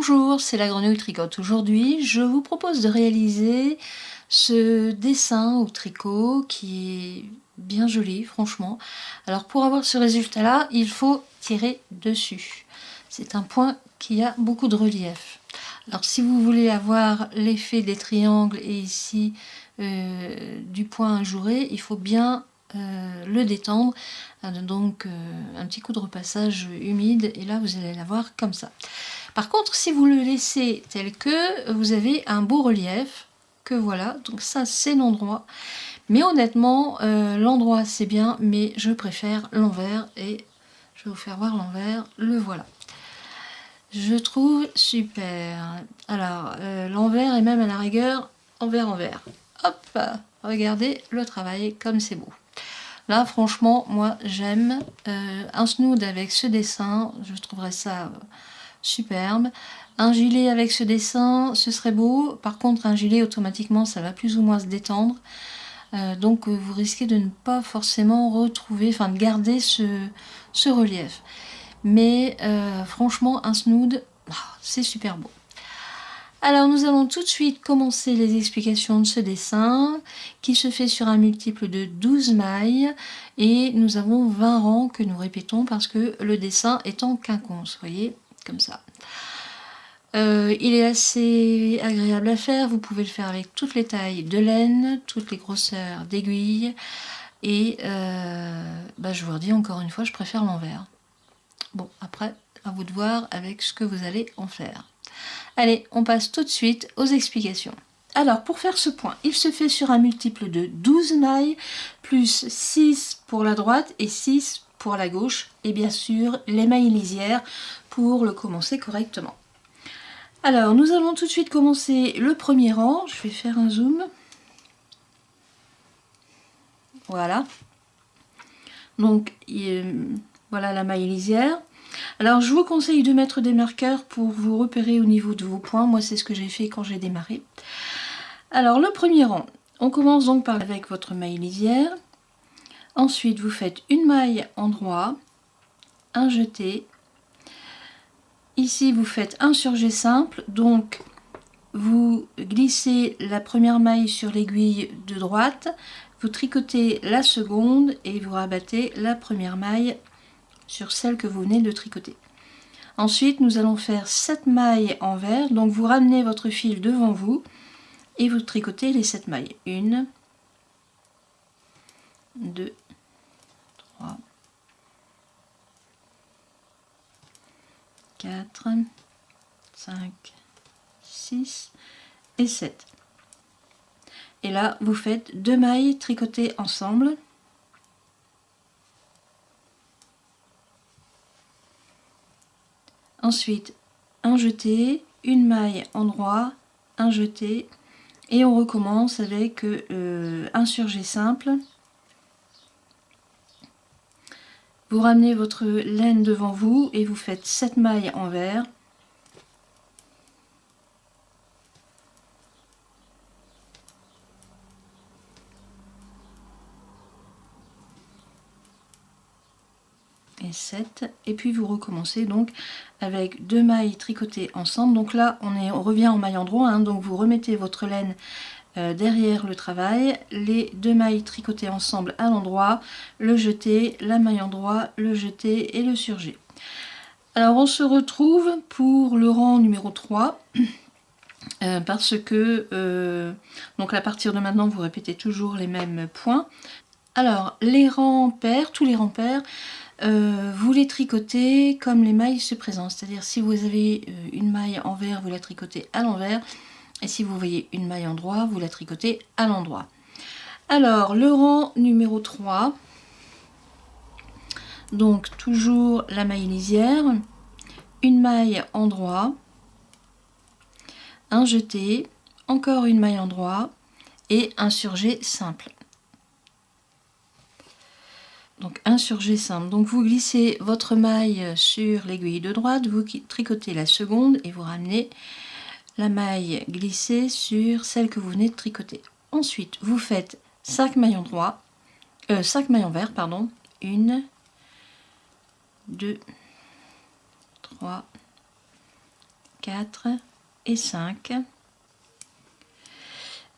Bonjour, c'est la Grenouille Tricote. Aujourd'hui, je vous propose de réaliser ce dessin au tricot qui est bien joli, franchement. Alors pour avoir ce résultat-là, il faut tirer dessus. C'est un point qui a beaucoup de relief. Alors si vous voulez avoir l'effet des triangles et ici du point ajouré, il faut bien le détendre. Donc un petit coup de repassage humide et là vous allez l'avoir comme ça. Par contre, si vous le laissez tel que, vous avez un beau relief, que voilà, donc ça c'est l'endroit. Mais honnêtement, l'endroit c'est bien, mais je préfère l'envers et je vais vous faire voir l'envers, le voilà. Je trouve super. Alors, l'envers et même à la rigueur, envers. Hop, regardez le travail, comme c'est beau. Là, franchement, moi j'aime un snood avec ce dessin, je trouverais ça superbe. Un gilet avec ce dessin, ce serait beau. Par contre, un gilet, automatiquement, ça va plus ou moins se détendre. Donc, vous risquez de ne pas forcément retrouver, enfin de garder ce relief. Mais franchement, un snood, c'est super beau. Alors, nous allons tout de suite commencer les explications de ce dessin qui se fait sur un multiple de 12 mailles et nous avons 20 rangs que nous répétons parce que le dessin est en quinconce, vous voyez, comme ça. Il est assez agréable à faire, vous pouvez le faire avec toutes les tailles de laine, toutes les grosseurs d'aiguilles et je vous redis encore une fois, je préfère l'envers. Bon, après, à vous de voir avec ce que vous allez en faire. Allez, on passe tout de suite aux explications. Alors, pour faire ce point, il se fait sur un multiple de 12 mailles, plus 6 pour la droite et 6 pour la gauche, et bien sûr, les mailles lisières pour le commencer correctement. Alors, nous allons tout de suite commencer le premier rang. Je vais faire un zoom. Voilà. Donc, voilà la maille lisière. Alors, je vous conseille de mettre des marqueurs pour vous repérer au niveau de vos points. Moi, c'est ce que j'ai fait quand j'ai démarré. Alors, le premier rang, on commence donc avec votre maille lisière. Ensuite, vous faites une maille endroit, un jeté. Ici, vous faites un surjet simple. Donc, vous glissez la première maille sur l'aiguille de droite, vous tricotez la seconde et vous rabattez la première maille sur celle que vous venez de tricoter. Ensuite, nous allons faire 7 mailles envers, donc vous ramenez votre fil devant vous et vous tricotez les 7 mailles. 1, 2, 3, 4, 5, 6 et 7. Et là, vous faites 2 mailles tricotées ensemble. Ensuite, un jeté, une maille endroit, un jeté, et on recommence avec un surjet simple. Vous ramenez votre laine devant vous et vous faites 7 mailles envers. Et 7, et puis vous recommencez donc avec 2 mailles tricotées ensemble. Donc là on revient en maille endroit, hein, donc vous remettez votre laine derrière le travail, les 2 mailles tricotées ensemble à l'endroit, le jeté, la maille endroit, le jeté et le surjet. Alors on se retrouve pour le rang numéro 3 parce que donc à partir de maintenant vous répétez toujours les mêmes points. Alors les rangs pairs, tous les rangs pairs, vous les tricotez comme les mailles se présentent, c'est-à-dire si vous avez une maille envers, vous la tricotez à l'envers, et si vous voyez une maille endroit, vous la tricotez à l'endroit. Alors le rang numéro 3, donc toujours la maille lisière, une maille endroit, un jeté, encore une maille endroit et un surjet simple. Donc un surjet simple. Donc vous glissez votre maille sur l'aiguille de droite, vous tricotez la seconde et vous ramenez la maille glissée sur celle que vous venez de tricoter. Ensuite, vous faites 5 mailles endroit, 5 mailles envers, pardon. 1, 2, 3, 4 et 5.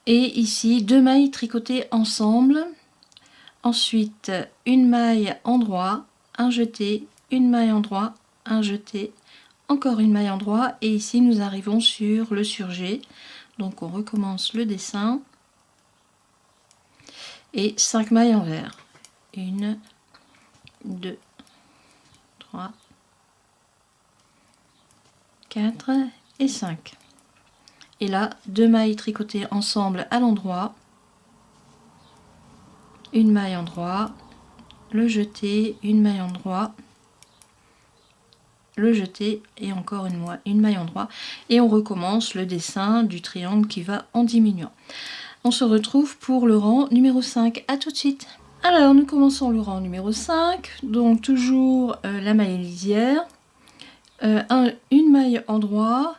Et ici 2 mailles tricotées ensemble. Ensuite une maille endroit, un jeté, une maille endroit, un jeté, encore une maille endroit, et ici nous arrivons sur le surjet. Donc on recommence le dessin et 5 mailles envers. 1, 2, 3, 4 et 5. Et là 2 mailles tricotées ensemble à l'endroit, une maille endroit, le jeté, une maille endroit, le jeté et encore une maille endroit, et on recommence le dessin du triangle qui va en diminuant. On se retrouve pour le rang numéro 5. À tout de suite. Alors nous commençons le rang numéro 5, donc toujours la maille lisière, une maille endroit,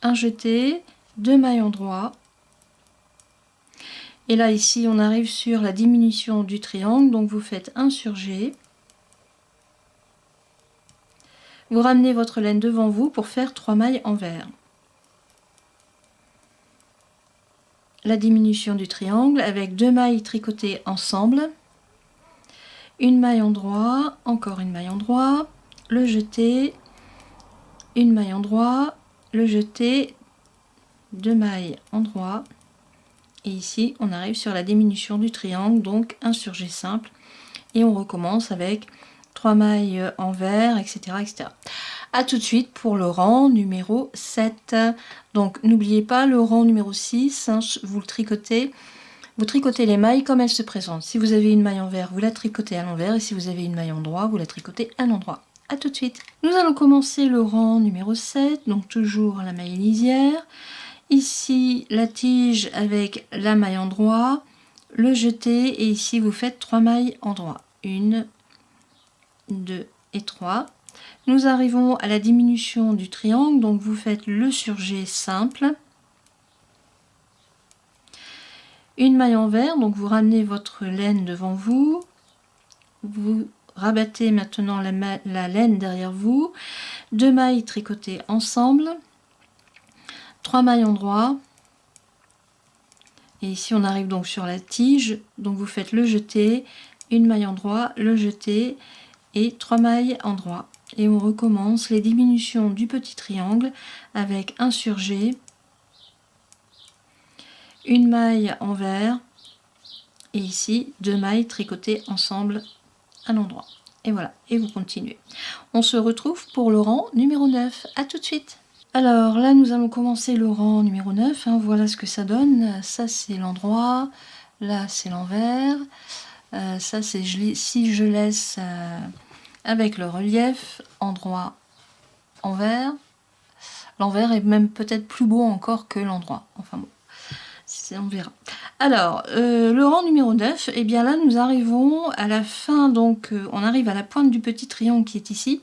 un jeté, 2 mailles endroit, et là ici on arrive sur la diminution du triangle, donc vous faites un surjet, vous ramenez votre laine devant vous pour faire 3 mailles envers. La diminution du triangle avec 2 mailles tricotées ensemble, une maille endroit, encore une maille endroit, le jeté, une maille endroit, le jeté, 2 mailles endroit, et ici on arrive sur la diminution du triangle, donc un surjet simple, et on recommence avec 3 mailles envers, etc., etc. A tout de suite pour le rang numéro 7. Donc n'oubliez pas le rang numéro 6, hein, vous tricotez les mailles comme elles se présentent. Si vous avez une maille envers, vous la tricotez à l'envers, et si vous avez une maille endroit, vous la tricotez à l'endroit. A tout de suite. Nous allons commencer le rang numéro 7, donc toujours la maille lisière. Ici la tige avec la maille endroit, le jeté, et ici vous faites 3 mailles endroit. 1, 2 et 3. Nous arrivons à la diminution du triangle, donc vous faites le surjet simple, une maille envers, donc vous ramenez votre laine devant vous, vous rabattez maintenant la laine derrière vous, 2 mailles tricotées ensemble, 3 mailles endroit, et ici on arrive donc sur la tige, donc vous faites le jeté, une maille endroit, le jeté et 3 mailles endroit, et on recommence les diminutions du petit triangle avec un surjet, une maille envers, et ici 2 mailles tricotées ensemble à l'endroit, et voilà, et vous continuez. On se retrouve pour le rang numéro 9. À tout de suite. Alors là nous allons commencer le rang numéro 9, hein, voilà ce que ça donne. Ça c'est l'endroit, là c'est l'envers, ça c'est si je laisse avec le relief, endroit, envers. L'envers est même peut-être plus beau encore que l'endroit, enfin bon, on verra. Alors le rang numéro 9, et bien là nous arrivons à la fin, donc on arrive à la pointe du petit triangle qui est ici,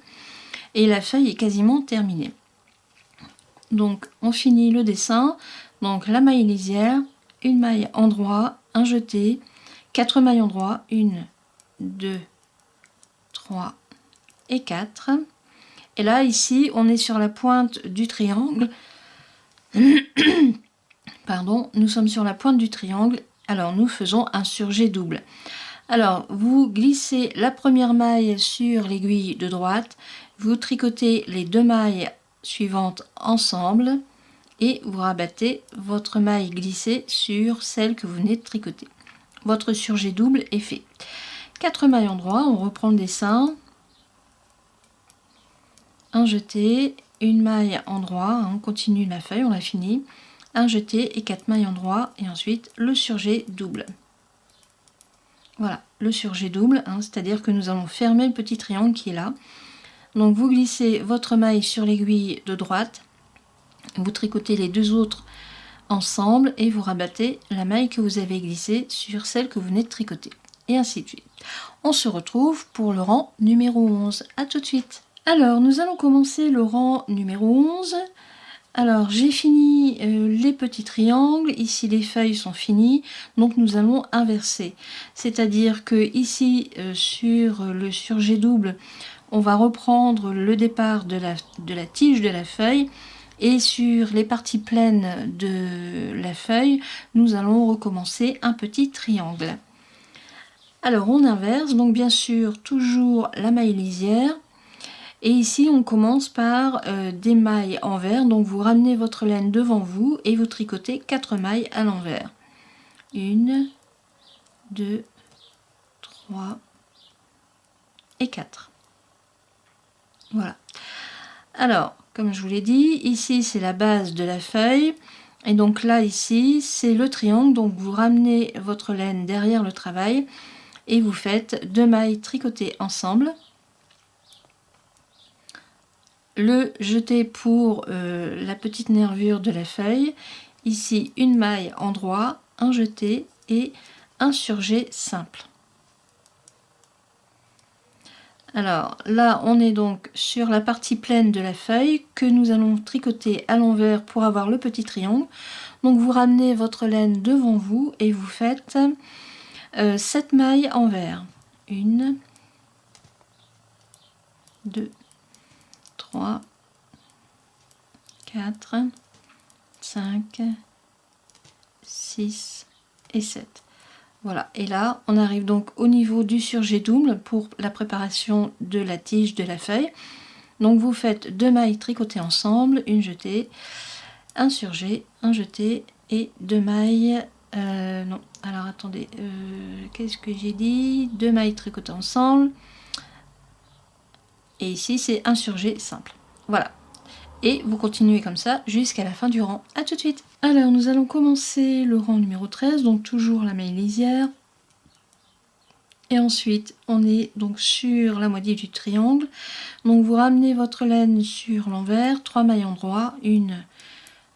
et la feuille est quasiment terminée. Donc on finit le dessin, donc la maille lisière, une maille endroit, un jeté, 4 mailles endroit, 1, 2, 3 et 4. Et là ici on est sur la pointe du triangle. Pardon, nous sommes sur la pointe du triangle, alors nous faisons un surjet double. Alors vous glissez la première maille sur l'aiguille de droite, vous tricotez les 2 mailles suivantes ensemble et vous rabattez votre maille glissée sur celle que vous venez de tricoter. Votre surjet double est fait. 4 mailles endroit, on reprend le dessin, un jeté, une maille endroit, on continue la feuille, on l'a fini, un jeté et 4 mailles endroit, et ensuite le surjet double. Voilà, le surjet double, hein, c'est-à-dire que nous allons fermer le petit triangle qui est là. Donc vous glissez votre maille sur l'aiguille de droite, vous tricotez les 2 autres ensemble et vous rabattez la maille que vous avez glissée sur celle que vous venez de tricoter, et ainsi de suite. On se retrouve pour le rang numéro 11. À tout de suite. Alors nous allons commencer le rang numéro 11. Alors j'ai fini les petits triangles, ici les feuilles sont finies, donc nous allons inverser. C'est-à-dire que ici sur le surjet double, on va reprendre le départ de la tige de la feuille, Et sur les parties pleines de la feuille, nous allons recommencer un petit triangle. Alors on inverse, donc bien sûr toujours la maille lisière. Et ici on commence par des mailles envers, donc vous ramenez votre laine devant vous et vous tricotez 4 mailles à l'envers. 1, 2, 3 et 4. Voilà. Alors, comme je vous l'ai dit, ici c'est la base de la feuille. Et donc là, ici, c'est le triangle. Donc vous ramenez votre laine derrière le travail et vous faites 2 mailles tricotées ensemble. Le jeté pour la petite nervure de la feuille. Ici, une maille endroit, un jeté et un surjet simple. Alors là, on est donc sur la partie pleine de la feuille que nous allons tricoter à l'envers pour avoir le petit triangle. Donc vous ramenez votre laine devant vous et vous faites 7 mailles envers. 1, 2, 3, 4, 5, 6 et 7. Voilà, et là on arrive donc au niveau du surjet double pour la préparation de la tige de la feuille. Donc vous faites 2 mailles tricotées ensemble, une jetée, un surjet, un jeté et 2 mailles, non, alors attendez, qu'est-ce que j'ai dit, 2 mailles tricotées ensemble, et ici c'est un surjet simple. Voilà, et vous continuez comme ça jusqu'à la fin du rang. À tout de suite. Alors nous allons commencer le rang numéro 13, donc toujours la maille lisière. Et ensuite on est donc sur la moitié du triangle. Donc vous ramenez votre laine sur l'envers, 3 mailles endroits, 1,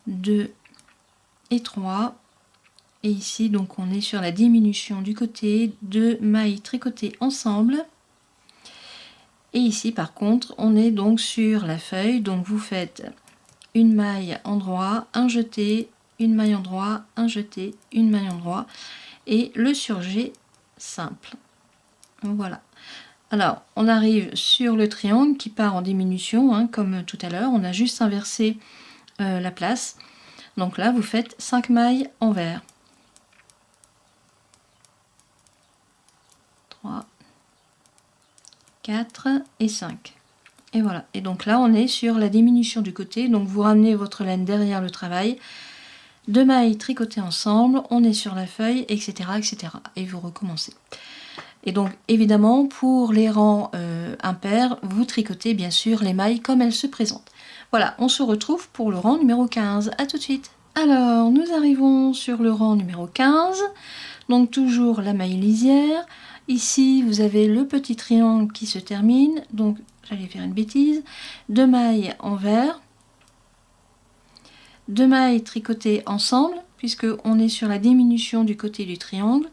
2 et 3. Et ici donc on est sur la diminution du côté, 2 mailles tricotées ensemble. Et ici par contre on est donc sur la feuille, donc vous faites une maille endroit, un jeté, une maille endroit, un jeté, une maille endroit et le surjet simple. Voilà. Alors on arrive sur le triangle qui part en diminution, hein, comme tout à l'heure, on a juste inversé la place. Donc là vous faites 5 mailles envers. 3, 4 et 5. Et voilà, et donc là on est sur la diminution du côté, donc vous ramenez votre laine derrière le travail, 2 mailles tricotées ensemble, on est sur la feuille, etc. etc. et vous recommencez. Et donc évidemment pour les rangs impairs, vous tricotez bien sûr les mailles comme elles se présentent. Voilà, on se retrouve pour le rang numéro 15, à tout de suite. Alors nous arrivons sur le rang numéro 15, donc toujours la maille lisière. Ici vous avez le petit triangle qui se termine, donc j'allais faire une bêtise, 2 mailles envers, 2 mailles tricotées ensemble puisque on est sur la diminution du côté du triangle,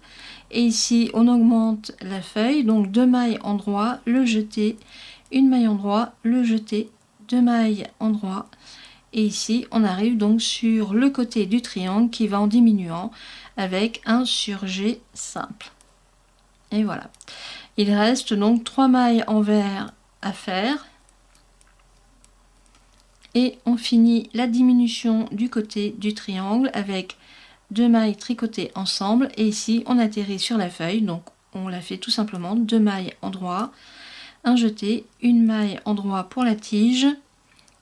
et ici on augmente la feuille, donc 2 mailles endroit, le jeté, une maille endroit, le jeté, 2 mailles endroit, et ici on arrive donc sur le côté du triangle qui va en diminuant avec un surjet simple. Et voilà, il reste donc 3 mailles envers à faire et on finit la diminution du côté du triangle avec 2 mailles tricotées ensemble, et ici on atterrit sur la feuille, donc on la fait tout simplement 2 mailles endroit, un jeté, une maille endroit pour la tige,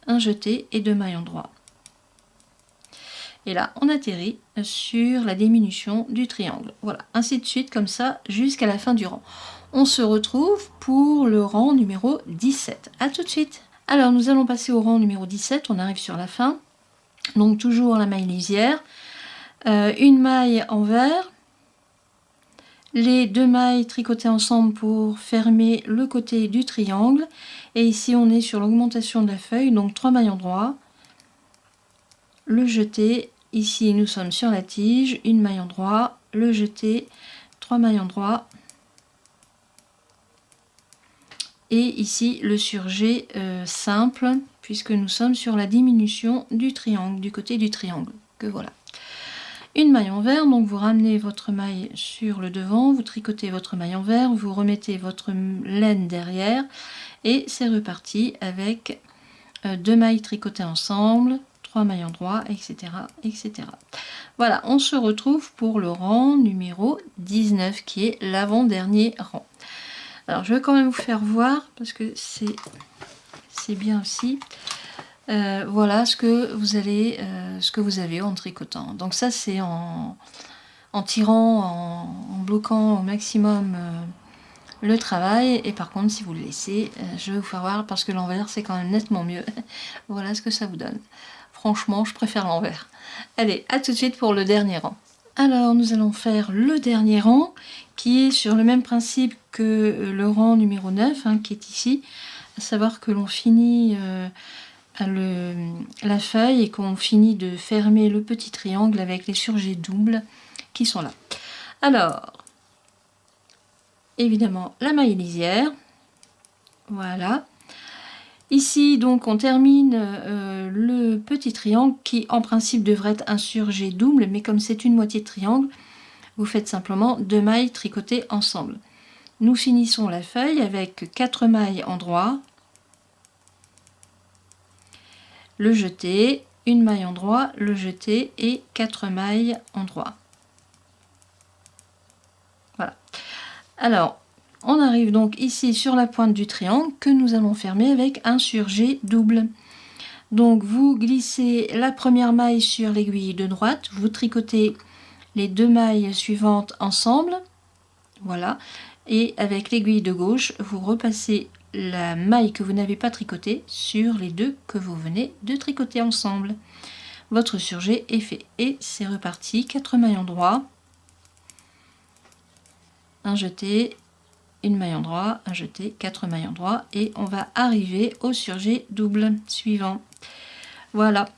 un jeté et 2 mailles endroit. Et là on atterrit sur la diminution du triangle. Voilà, ainsi de suite comme ça jusqu'à la fin du rang. On se retrouve pour le rang numéro 17. À tout de suite. Alors nous allons passer au rang numéro 17, on arrive sur la fin. Donc toujours la maille lisière, une maille envers, les 2 mailles tricotées ensemble pour fermer le côté du triangle. Et ici on est sur l'augmentation de la feuille, donc 3 mailles endroit, le jeté. Ici nous sommes sur la tige, une maille endroit, le jeté, 3 mailles endroit. Et ici le surjet simple puisque nous sommes sur la diminution du triangle, du côté du triangle. Que voilà. Une maille envers, donc vous ramenez votre maille sur le devant, vous tricotez votre maille envers, vous remettez votre laine derrière et c'est reparti avec 2 mailles tricotées ensemble, 3 mailles droits, etc., etc. Voilà, on se retrouve pour le rang numéro 19 qui est l'avant-dernier rang. Alors je vais quand même vous faire voir parce que c'est bien aussi. Voilà ce que vous avez en tricotant. Donc ça c'est en tirant, en bloquant au maximum le travail. Et par contre si vous le laissez, je vais vous faire voir parce que l'envers c'est quand même nettement mieux. Voilà ce que ça vous donne. Franchement je préfère l'envers. Allez, à tout de suite pour le dernier rang. Alors nous allons faire le dernier rang qui est sur le même principe que le rang numéro 9 hein, qui est ici. À savoir que l'on finit la feuille et qu'on finit de fermer le petit triangle avec les surjets doubles qui sont là. Alors, évidemment, la maille lisière. Voilà. Ici, donc, on termine le petit triangle qui, en principe, devrait être un surjet double, mais comme c'est une moitié de triangle, vous faites simplement 2 mailles tricotées ensemble. Nous finissons la feuille avec 4 mailles en droit, le jeté, une maille en droit, le jeté et 4 mailles en droit. Voilà. Alors, on arrive donc ici sur la pointe du triangle que nous allons fermer avec un surjet double. Donc vous glissez la première maille sur l'aiguille de droite, vous tricotez les 2 mailles suivantes ensemble, voilà, et avec l'aiguille de gauche, vous repassez la maille que vous n'avez pas tricotée sur les 2 que vous venez de tricoter ensemble. Votre surjet est fait et c'est reparti. 4 mailles en droit, un jeté, une maille en droit, un jeté, 4 mailles en droit et on va arriver au surjet double suivant. Voilà.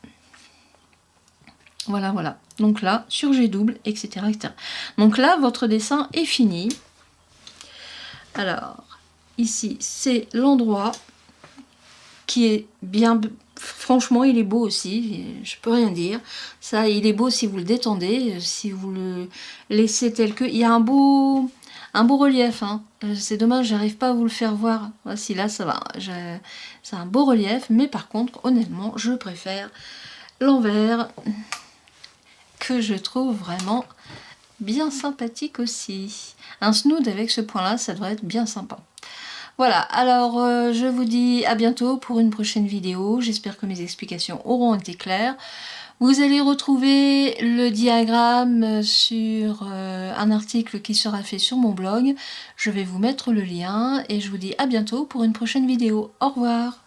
Voilà, voilà. Donc là, surjet double, etc., etc. Donc là, votre dessin est fini. Alors, ici, c'est l'endroit qui est bien... Franchement, il est beau aussi, je peux rien dire. Ça, il est beau si vous le détendez, si vous le laissez tel que... Il y a un beau relief, hein. C'est dommage, j'arrive pas à vous le faire voir. Voici, là, ça va. C'est un beau relief, mais par contre, honnêtement, je préfère l'envers, que je trouve vraiment bien sympathique aussi. Un snood avec ce point-là, ça devrait être bien sympa. Voilà, alors je vous dis à bientôt pour une prochaine vidéo. J'espère que mes explications auront été claires. Vous allez retrouver le diagramme sur un article qui sera fait sur mon blog. Je vais vous mettre le lien et je vous dis à bientôt pour une prochaine vidéo. Au revoir.